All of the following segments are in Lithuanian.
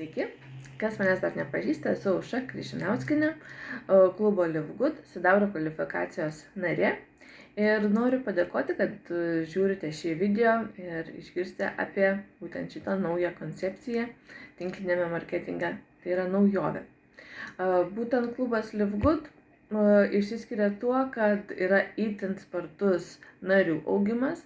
Sveiki, kas manęs dar nepažįsta, esu Aušra Križinauskienė, klubo Live Good sidabro kvalifikacijos narė ir noriu padėkoti, kad žiūrite šį video ir išgirsite apie būtent šitą naują koncepciją tinklinėme marketinge, tai yra naujovė. Būtent klubas Live Good išsiskiria tuo, kad yra itin spartus narių augimas,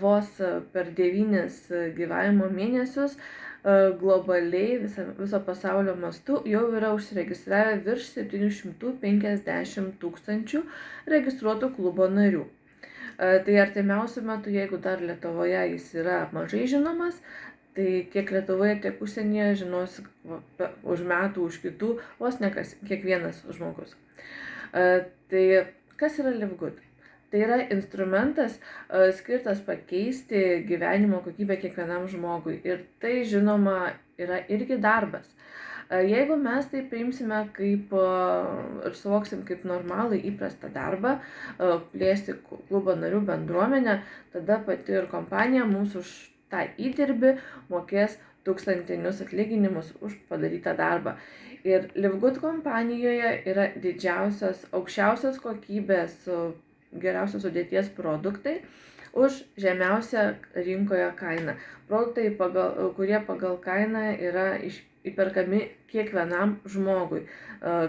vos per 9 gyvavimo mėnesius globaliai viso pasaulio mastu jau yra užsiregistravę virš 750 000 registruotų klubo narių. Tai artimiausiu metu, jeigu dar Lietuvoje jis yra mažai žinomas, tai tiek Lietuvoje, tiek užsienyje žinos už metų, už kitų, vos ne kiekvienas žmogus. Tai kas yra Live Good? Tai yra instrumentas skirtas pakeisti gyvenimo kokybę kiekvienam žmogui. Ir tai, žinoma, yra irgi darbas. Jeigu mes tai priimsime kaip ir suvoksim kaip normalų įprastą darbą, plėsti klubo narių bendruomenę, tada pati ir kompanija mums už tą įdirbį mokės tūkstantinius atlyginimus už padarytą darbą. Ir Live Good kompanijoje yra didžiausios, aukščiausios kokybės, geriausios sudėties produktai už žemiausią rinkoje kainą. Produktai, kurie pagal kainą yra įperkami kiekvienam žmogui.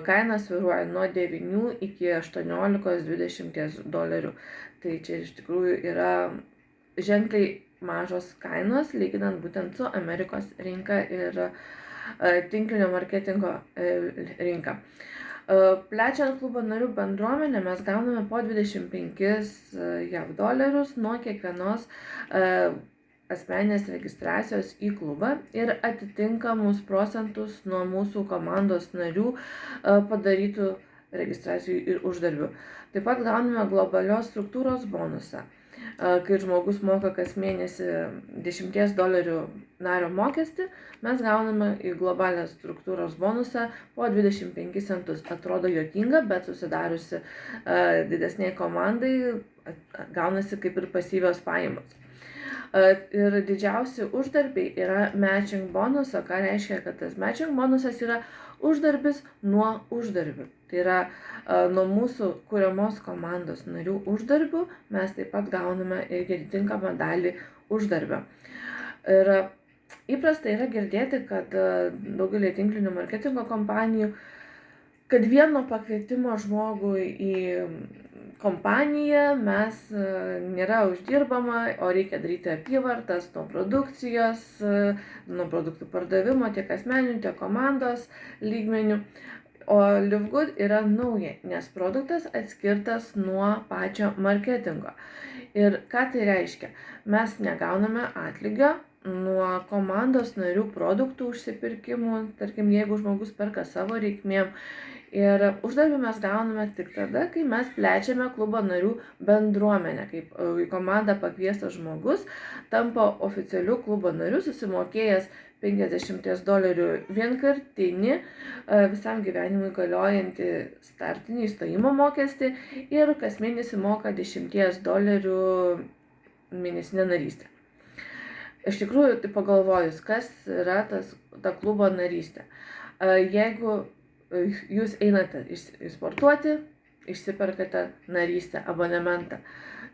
Kaina svyruoja nuo 9 iki 18–20 $. Tai čia iš tikrųjų yra ženkliai mažos kainos, lyginant būtent su Amerikos rinka ir tinklinio marketingo rinka. Plečiant klubo narių bendruomenę mes gauname po 25 JAV $ nuo kiekvienos asmeninės registracijos į klubą ir atitinkamus procentus nuo mūsų komandos narių padarytų registracijų ir uždarbių. Taip pat gauname globalios struktūros bonusą, kai žmogus moka kas mėnesį $10 nario mokestį, mes gauname į globalią struktūros bonusą po 25 centus. Atrodo juokinga, bet susidariusi didesniai komandai gaunasi kaip ir pasyvios pajamos. Ir didžiausi uždarbiai yra matching bonuso, ką reiškia, kad tas matching bonusas yra uždarbis nuo uždarbių. Tai yra nuo mūsų kuriamos komandos narių uždarbių mes taip pat gauname irgi atitinkamą dalį uždarbio. Ir įprasta yra girdėti, kad daugelį tinklinių marketingo kompanijų, kad vieno pakvietimo žmogui į kompaniją mes nėra uždirbama, o reikia daryti apyvartas nuo produkcijos, nuo produktų pardavimo tiek asmeninių, tiek komandos lygmenių. O Live Good yra nauja, nes produktas atskirtas nuo pačio marketingo. Ir ką tai reiškia? Mes negauname atlygio nuo komandos narių produktų užsipirkimų, tarkim, jeigu žmogus perka savo reikmėm. Ir uždarbį mes gauname tik tada, kai mes plečiame klubo narių bendruomenę. Kaip į komandą pakviestas žmogus tampa oficialiu klubo nariu, susimokėjęs $50 vienkartinį visam gyvenimui galiojantį startinį įstojimo mokestį ir kas mėnesį moka $10 mėnesinę narystę. Iš tikrųjų, tai pagalvojus, kas yra ta klubo narystė. Jeigu jūs einate sportuoti, išsiperkate narystę, abonementą,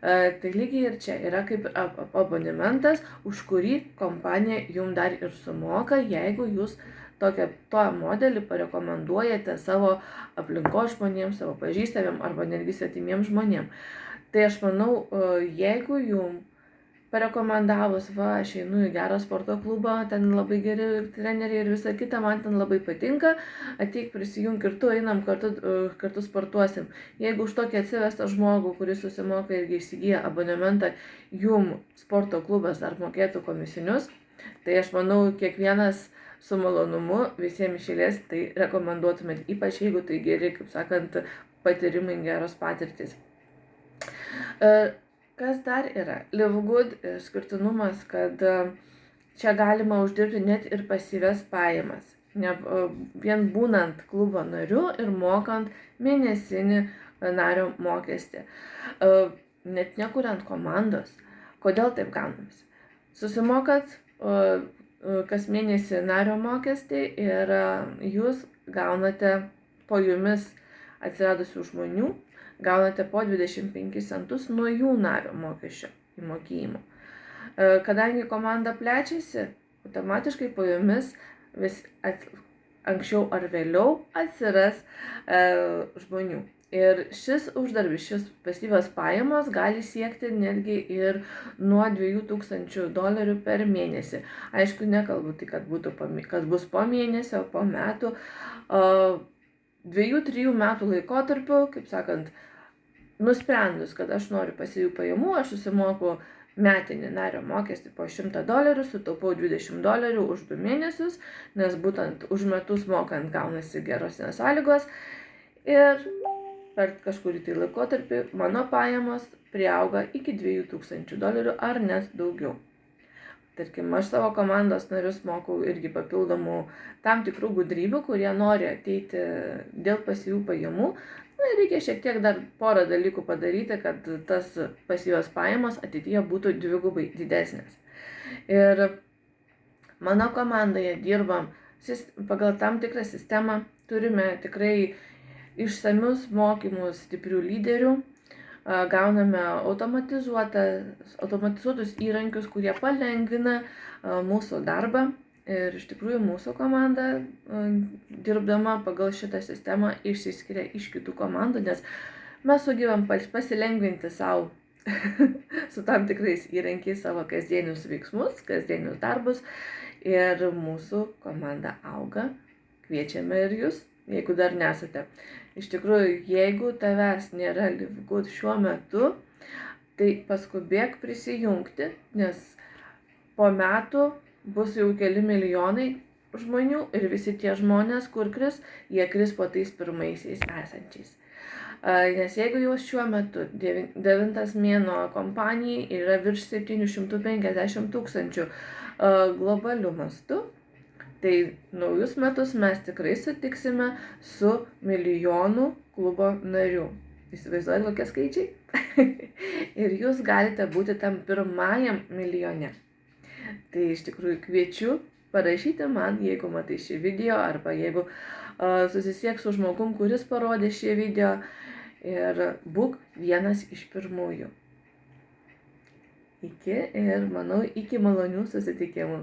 tai lygiai ir čia yra kaip abonementas, už kurį kompanija jums dar ir sumoka, jeigu jūs to modelį parekomenduojate savo aplinkos žmonėms, savo pažįstamiem arba netgi svetimiem žmonėm. Tai aš manau, jeigu jums parekomendavus, aš einu į gerą sporto klubą, ten labai geri treneriai ir visa kita, man ten labai patinka, ateik prisijunk ir tu, einam kartu sportuosim. Jeigu už tokį atsivestą žmogų, kuris susimoka irgi įsigyja abonementą, jum sporto klubas dar mokėtų komisinius, tai aš manau, kiekvienas su malonumu visiems iš eilės tai rekomenduotumėt, ypač jeigu tai geri, kaip sakant, patyrimai, geros patirtys. Kas dar yra? Live Good skirtinumas, kad čia galima uždirbti net ir pasyvias pajamas. Vien būnant klubo nariu ir mokant mėnesinį nario mokestį. Net nekuriant komandos. Kodėl taip gaunasi? Susimokat kas mėnesį nario mokestį ir jūs gaunate po jumis atsiradusių žmonių, gaunate po 25 centus nuo jų nario mokesčio įmokėjimo. Kadangi komanda plečiasi, automatiškai po jumis vis anksčiau ar vėliau atsiras žmonių. Ir šis uždarbis, šis pasyvios pajamos gali siekti netgi ir nuo $2000 per mėnesį. Aišku, nekalbu tai, kad bus po mėnesio, po metų. 2-3 metų laikotarpiu, kaip sakant, nusprendus, kad aš noriu pasyvių pajamų, aš susimoku metinį nario mokestį po $100, sutaupau $20 už 2 mėnesius, nes būtent už metus mokant gaunasi geresnės sąlygos ir per kažkurį tai laikotarpį mano pajamos priauga iki $2000 ar net daugiau. Tarkim, aš savo komandos narius mokau irgi papildomų tam tikrų gudrybių, kurie nori ateiti dėl pasyvių pajamų. Reikia šiek tiek dar porą dalykų padaryti, kad tas pasyvios pajamos ateityje būtų dvigubai didesnės. Ir mano komandoje dirbam pagal tam tikrą sistemą, turime tikrai išsamius mokymus stiprių lyderių, gauname automatizuotus įrankius, kurie palengvina mūsų darbą. Ir iš tikrųjų mūsų komanda, dirbdama pagal šitą sistemą, išsiskiria iš kitų komandų, nes mes sugebam pasilengvinti savo su tam tikrais įrankiais savo kasdienius veiksmus, kasdienius darbus. Ir mūsų komanda auga. Kviečiame ir jūs, jeigu dar nesate. Iš tikrųjų, jeigu tavęs nėra LiveGood šiuo metu, tai paskubėk prisijungti, nes po metų bus jau keli milijonai žmonių ir visi tie žmonės, kur kris, jie kris po tais pirmaisiais esančiais. Nes jeigu jau šiuo metu 9 mėnuo kompanijai yra virš 750 000 globalių mastų, tai naujus metus mes tikrai sutiksime su milijonų klubo narių. Įsivaizduojate, kokie skaičiai? Ir jūs galite būti tam pirmajam milijone. Tai iš tikrųjų kviečiu parašyti man, jeigu matai šį video, arba jeigu susisieks su žmogum, kuris parodė šį video, ir būk vienas iš pirmųjų. Iki ir manau, iki malonių susitikimų.